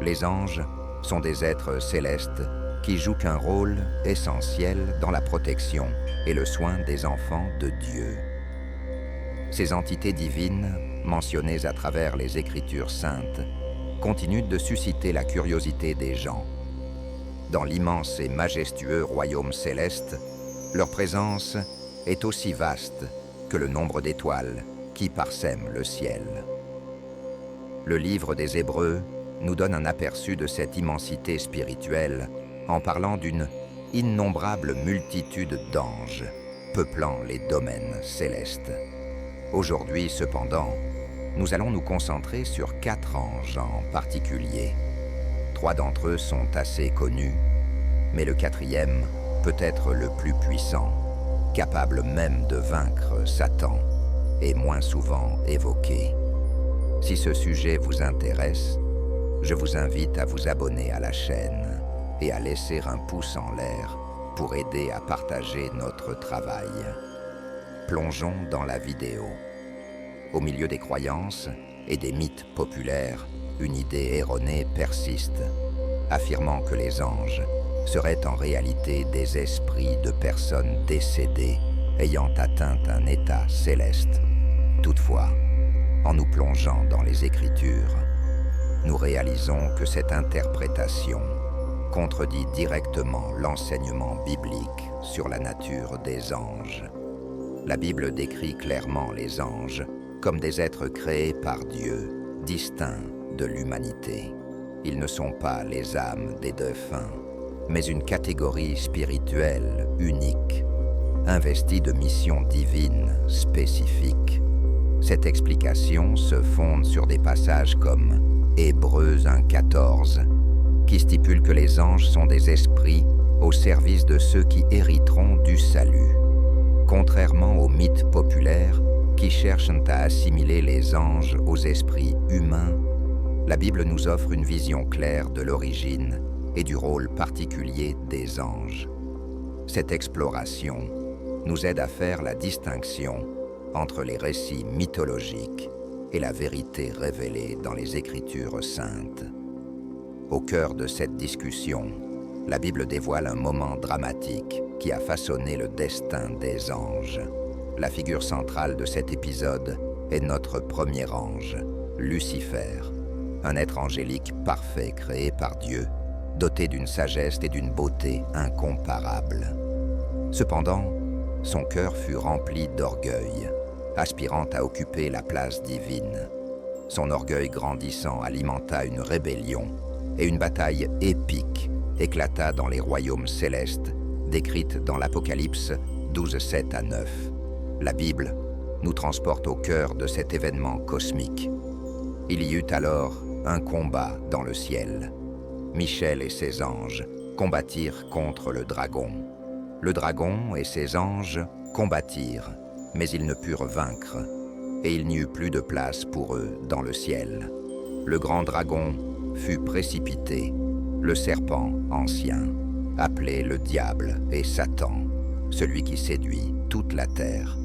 Les anges sont des êtres célestes qui jouent un rôle essentiel dans la protection et le soin des enfants de Dieu. Ces entités divines, mentionnées à travers les Écritures saintes, continuent de susciter la curiosité des gens. Dans l'immense et majestueux royaume céleste, leur présence est aussi vaste que le nombre d'étoiles qui parsèment le ciel. Le livre des Hébreux nous donne un aperçu de cette immensité spirituelle en parlant d'une innombrable multitude d'anges peuplant les domaines célestes. Aujourd'hui, cependant, nous allons nous concentrer sur 4 anges en particulier. 3 d'entre eux sont assez connus, mais le 4e peut être le plus puissant, capable même de vaincre Satan, et moins souvent évoqué. Si ce sujet vous intéresse, je vous invite à vous abonner à la chaîne et à laisser un pouce en l'air pour aider à partager notre travail. Plongeons dans la vidéo. Au milieu des croyances et des mythes populaires, une idée erronée persiste, affirmant que les anges seraient en réalité des esprits de personnes décédées ayant atteint un état céleste. Toutefois, en nous plongeant dans les Écritures, nous réalisons que cette interprétation contredit directement l'enseignement biblique sur la nature des anges. La Bible décrit clairement les anges comme des êtres créés par Dieu, distincts de l'humanité. Ils ne sont pas les âmes des défunts, mais une catégorie spirituelle unique, investie de missions divines spécifiques. Cette explication se fonde sur des passages comme Hébreux 1,14, qui stipule que les anges sont des esprits au service de ceux qui hériteront du salut. Contrairement aux mythes populaires qui cherchent à assimiler les anges aux esprits humains, la Bible nous offre une vision claire de l'origine et du rôle particulier des anges. Cette exploration nous aide à faire la distinction entre les récits mythologiques et la vérité révélée dans les Écritures saintes. Au cœur de cette discussion, la Bible dévoile un moment dramatique qui a façonné le destin des anges. La figure centrale de cet épisode est notre premier ange, Lucifer, un être angélique parfait créé par Dieu, doté d'une sagesse et d'une beauté incomparables. Cependant, son cœur fut rempli d'orgueil, aspirant à occuper la place divine. Son orgueil grandissant alimenta une rébellion et une bataille épique éclata dans les royaumes célestes, décrites dans l'Apocalypse 12, 7-9. La Bible nous transporte au cœur de cet événement cosmique. Il y eut alors un combat dans le ciel. Michel et ses anges combattirent contre le dragon. Le dragon et ses anges combattirent, mais ils ne purent vaincre, et il n'y eut plus de place pour eux dans le ciel. Le grand dragon fut précipité, le serpent ancien, appelé le diable et Satan, celui qui séduit toute la terre,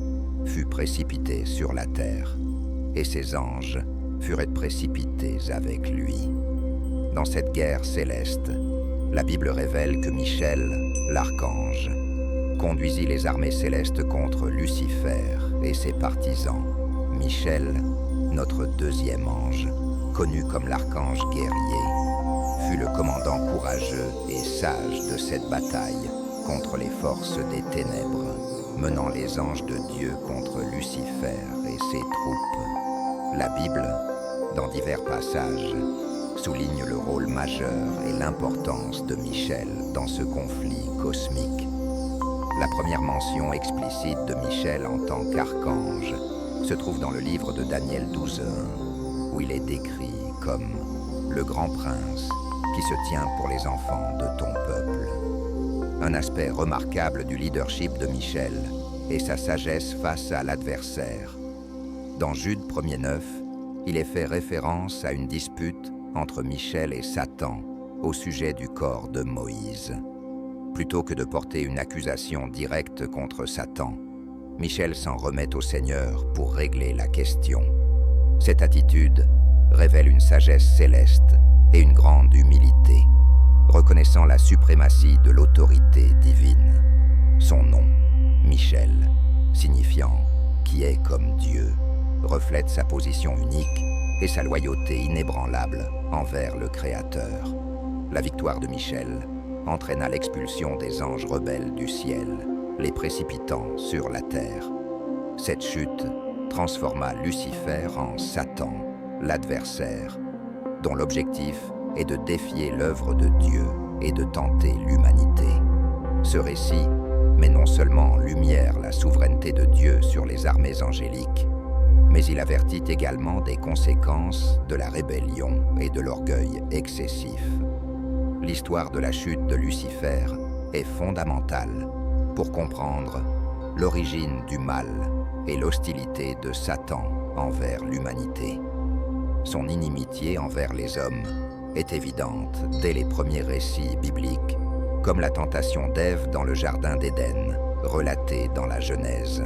fut précipité sur la terre, et ses anges furent précipités avec lui. Dans cette guerre céleste, la Bible révèle que Michel, l'archange, conduisit les armées célestes contre Lucifer et ses partisans. Michel, notre deuxième ange, connu comme l'archange guerrier, fut le commandant courageux et sage de cette bataille contre les forces des ténèbres, menant les anges de Dieu contre Lucifer et ses troupes. La Bible, dans divers passages, souligne le rôle majeur et l'importance de Michel dans ce conflit cosmique. La première mention explicite de Michel en tant qu'archange se trouve dans le livre de Daniel 12:1, où il est décrit comme « le grand prince qui se tient pour les enfants de ton peuple ». Un aspect remarquable du leadership de Michel est sa sagesse face à l'adversaire. Dans Jude 1:9, il est fait référence à une dispute entre Michel et Satan au sujet du corps de Moïse. Plutôt que de porter une accusation directe contre Satan, Michel s'en remet au Seigneur pour régler la question. Cette attitude révèle une sagesse céleste et une grande humilité, reconnaissant la suprématie de l'autorité divine. Son nom, Michel, signifiant « qui est comme Dieu », reflète sa position unique et sa loyauté inébranlable envers le Créateur. La victoire de Michel entraîna l'expulsion des anges rebelles du ciel, les précipitant sur la terre. Cette chute transforma Lucifer en Satan, l'adversaire, dont l'objectif est de défier l'œuvre de Dieu et de tenter l'humanité. Ce récit met non seulement en lumière la souveraineté de Dieu sur les armées angéliques, mais il avertit également des conséquences de la rébellion et de l'orgueil excessif. L'histoire de la chute de Lucifer est fondamentale pour comprendre l'origine du mal et l'hostilité de Satan envers l'humanité. Son inimitié envers les hommes est évidente dès les premiers récits bibliques, comme la tentation d'Ève dans le jardin d'Éden, relatée dans la Genèse.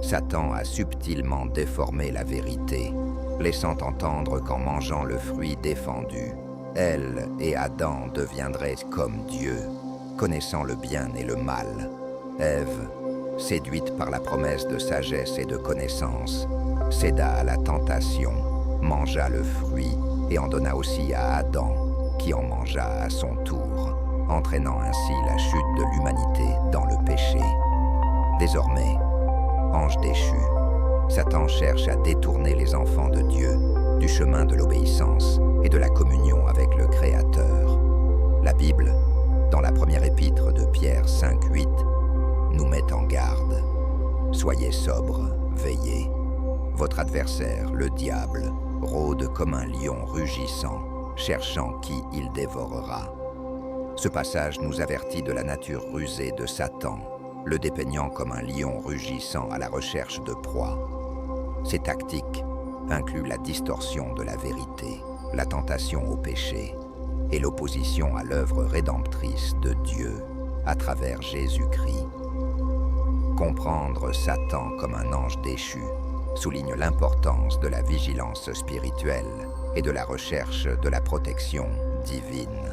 Satan a subtilement déformé la vérité, laissant entendre qu'en mangeant le fruit défendu, elle et Adam deviendraient comme Dieu, connaissant le bien et le mal. Ève, séduite par la promesse de sagesse et de connaissance, céda à la tentation, mangea le fruit et en donna aussi à Adam, qui en mangea à son tour, entraînant ainsi la chute de l'humanité dans le péché. Désormais, ange déchu, Satan cherche à détourner les enfants de Dieu du chemin de l'obéissance et de la communion avec le Créateur. La Bible, dans la première épître de Pierre 5:8, nous met en garde. Soyez sobres, veillez. Votre adversaire, le diable, rôde comme un lion rugissant, cherchant qui il dévorera. Ce passage nous avertit de la nature rusée de Satan, le dépeignant comme un lion rugissant à la recherche de proie. Ces tactiques incluent la distorsion de la vérité, la tentation au péché et l'opposition à l'œuvre rédemptrice de Dieu à travers Jésus-Christ. Comprendre Satan comme un ange déchu souligne l'importance de la vigilance spirituelle et de la recherche de la protection divine.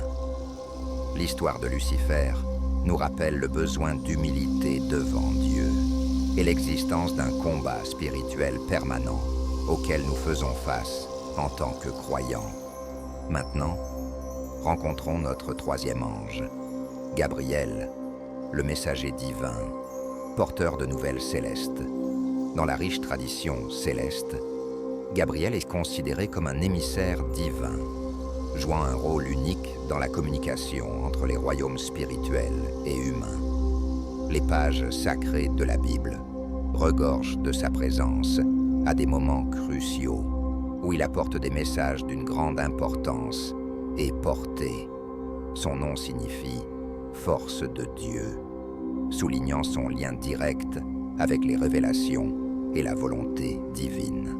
L'histoire de Lucifer nous rappelle le besoin d'humilité devant Dieu et l'existence d'un combat spirituel permanent auquel nous faisons face en tant que croyants. Maintenant, rencontrons notre troisième ange, Gabriel, le messager divin, porteur de nouvelles célestes. Dans la riche tradition céleste, Gabriel est considéré comme un émissaire divin, jouant un rôle unique dans la communication entre les royaumes spirituels et humains. Les pages sacrées de la Bible regorgent de sa présence à des moments cruciaux où il apporte des messages d'une grande importance et portée. Son nom signifie « force de Dieu », soulignant son lien direct avec les révélations et la volonté divine.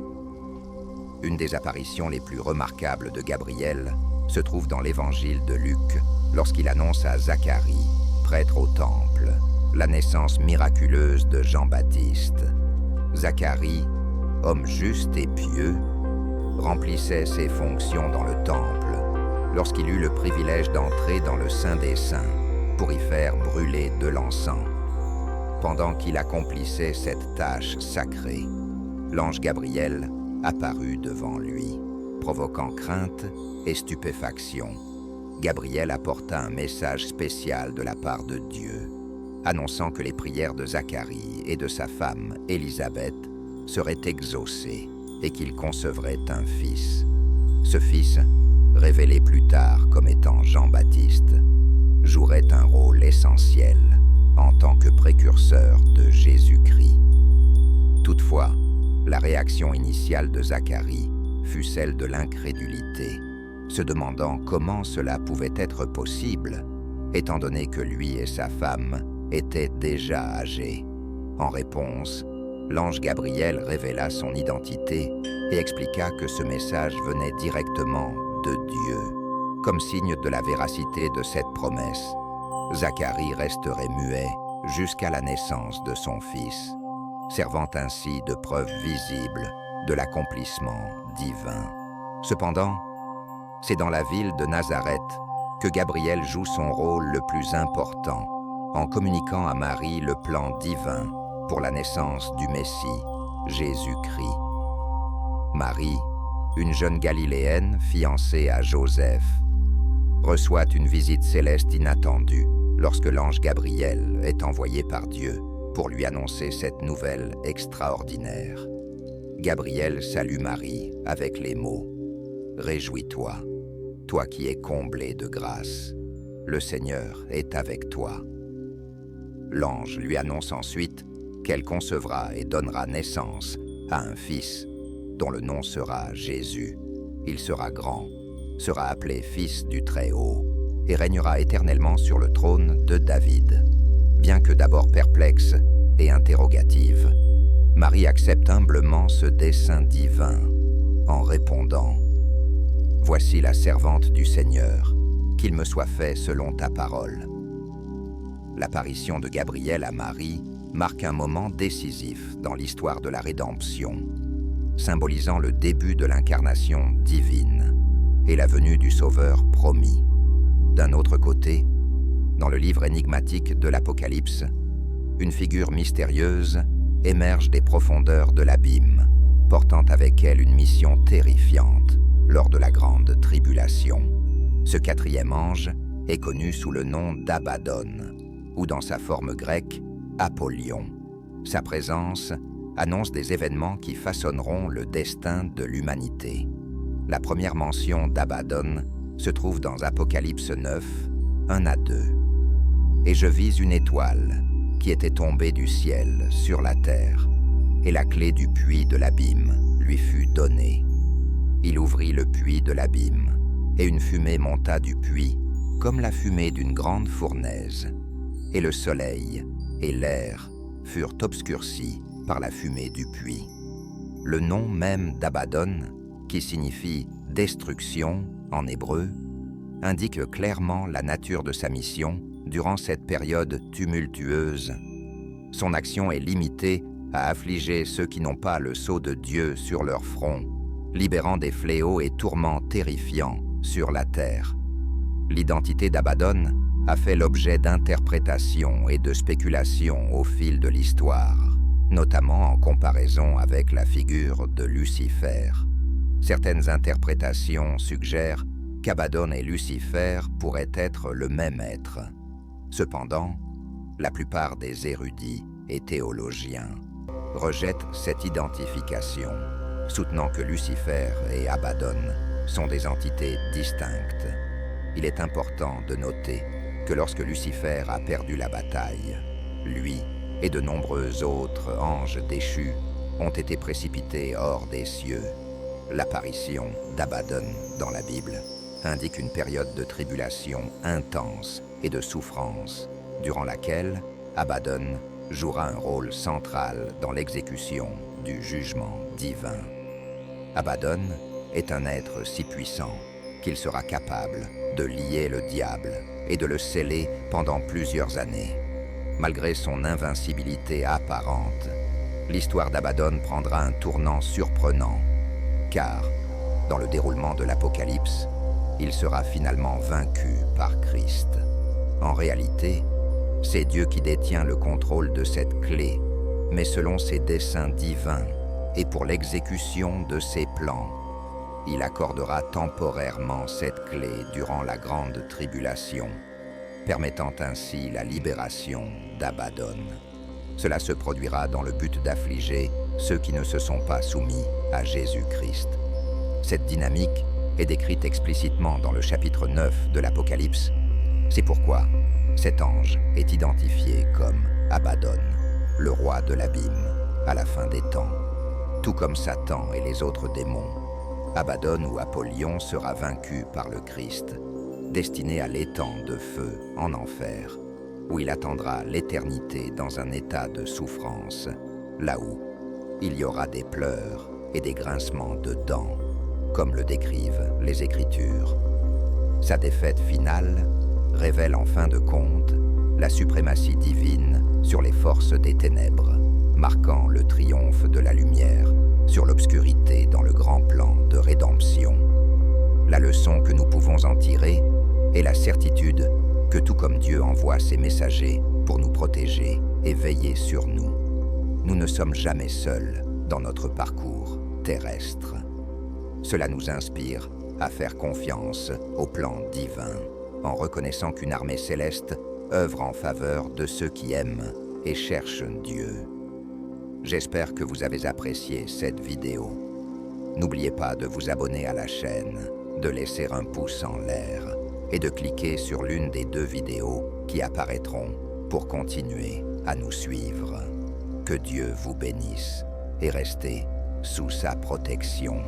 Une des apparitions les plus remarquables de Gabriel se trouve dans l'évangile de Luc, lorsqu'il annonce à Zacharie, prêtre au temple, la naissance miraculeuse de Jean-Baptiste. Zacharie, homme juste et pieux, remplissait ses fonctions dans le temple lorsqu'il eut le privilège d'entrer dans le Saint des Saints pour y faire brûler de l'encens. Pendant qu'il accomplissait cette tâche sacrée, l'ange Gabriel apparut devant lui, provoquant crainte et stupéfaction. Gabriel apporta un message spécial de la part de Dieu, annonçant que les prières de Zacharie et de sa femme, Élisabeth, seraient exaucées et qu'il concevrait un fils. Ce fils, révélé plus tard comme étant Jean-Baptiste, jouerait un rôle essentiel en tant que précurseur de Jésus-Christ. Toutefois, la réaction initiale de Zacharie fut celle de l'incrédulité, se demandant comment cela pouvait être possible, étant donné que lui et sa femme étaient déjà âgés. En réponse, l'ange Gabriel révéla son identité et expliqua que ce message venait directement de Dieu. Comme signe de la véracité de cette promesse, Zacharie resterait muet jusqu'à la naissance de son fils, servant ainsi de preuve visible de l'accomplissement divin. Cependant, C'est dans la ville de Nazareth que Gabriel joue son rôle le plus important en communiquant à Marie le plan divin pour la naissance du Messie, Jésus-Christ. Marie, une jeune Galiléenne fiancée à Joseph, reçoit une visite céleste inattendue lorsque l'ange Gabriel est envoyé par Dieu pour lui annoncer cette nouvelle extraordinaire. Gabriel salue Marie avec les mots « Réjouis-toi, toi qui es comblée de grâce, le Seigneur est avec toi. » L'ange lui annonce ensuite qu'elle concevra et donnera naissance à un fils dont le nom sera Jésus. Il sera grand, sera appelé Fils du Très-Haut et régnera éternellement sur le trône de David. Bien que d'abord perplexe et interrogative, Marie accepte humblement ce dessein divin en répondant « Voici la servante du Seigneur, qu'il me soit fait selon ta parole. » L'apparition de Gabriel à Marie marque un moment décisif dans l'histoire de la rédemption, symbolisant le début de l'incarnation divine et la venue du Sauveur promis. D'un autre côté, dans le livre énigmatique de l'Apocalypse, une figure mystérieuse émerge des profondeurs de l'abîme, portant avec elle une mission terrifiante lors de la grande tribulation. Ce quatrième ange est connu sous le nom d'Abaddon, ou dans sa forme grecque, Apollyon. Sa présence annonce des événements qui façonneront le destin de l'humanité. La première mention d'Abaddon se trouve dans Apocalypse 9, 1 à 2. « Et je vis une étoile qui était tombée du ciel sur la terre, et la clé du puits de l'abîme lui fut donnée. Il ouvrit le puits de l'abîme, et une fumée monta du puits, comme la fumée d'une grande fournaise, et le soleil et l'air furent obscurcis par la fumée du puits. » Le nom même d'Abaddon, qui signifie « destruction » en hébreu, indique clairement la nature de sa mission durant cette période tumultueuse. Son action est limitée à affliger ceux qui n'ont pas le sceau de Dieu sur leur front, libérant des fléaux et tourments terrifiants sur la terre. L'identité d'Abaddon a fait l'objet d'interprétations et de spéculations au fil de l'histoire, notamment en comparaison avec la figure de Lucifer. Certaines interprétations suggèrent qu'Abaddon et Lucifer pourraient être le même être. Cependant, la plupart des érudits et théologiens rejettent cette identification, soutenant que Lucifer et Abaddon sont des entités distinctes. Il est important de noter que lorsque Lucifer a perdu la bataille, lui et de nombreux autres anges déchus ont été précipités hors des cieux. L'apparition d'Abaddon dans la Bible indique une période de tribulation intense et de souffrance, durant laquelle Abaddon jouera un rôle central dans l'exécution du jugement divin. Abaddon est un être si puissant qu'il sera capable de lier le diable et de le sceller pendant plusieurs années. Malgré son invincibilité apparente, l'histoire d'Abaddon prendra un tournant surprenant, car, dans le déroulement de l'Apocalypse, il sera finalement vaincu par Christ. En réalité, c'est Dieu qui détient le contrôle de cette clé, mais selon ses desseins divins et pour l'exécution de ses plans. Il accordera temporairement cette clé durant la grande tribulation, permettant ainsi la libération d'Abaddon. Cela se produira dans le but d'affliger ceux qui ne se sont pas soumis à Jésus-Christ. Cette dynamique est décrite explicitement dans le chapitre 9 de l'Apocalypse. C'est pourquoi cet ange est identifié comme Abaddon, le roi de l'abîme, à la fin des temps. Tout comme Satan et les autres démons, Abaddon ou Apollyon sera vaincu par le Christ, destiné à l'étang de feu en enfer, où il attendra l'éternité dans un état de souffrance, là où il y aura des pleurs et des grincements de dents, comme le décrivent les Écritures. Sa défaite finale révèle en fin de compte la suprématie divine sur les forces des ténèbres, marquant le triomphe de la lumière sur l'obscurité dans le grand plan de rédemption. La leçon que nous pouvons en tirer est la certitude que tout comme Dieu envoie ses messagers pour nous protéger et veiller sur nous, nous ne sommes jamais seuls dans notre parcours terrestre. Cela nous inspire à faire confiance au plan divin, en reconnaissant qu'une armée céleste œuvre en faveur de ceux qui aiment et cherchent Dieu. J'espère que vous avez apprécié cette vidéo. N'oubliez pas de vous abonner à la chaîne, de laisser un pouce en l'air et de cliquer sur l'une des 2 vidéos qui apparaîtront pour continuer à nous suivre. Que Dieu vous bénisse et restez sous sa protection.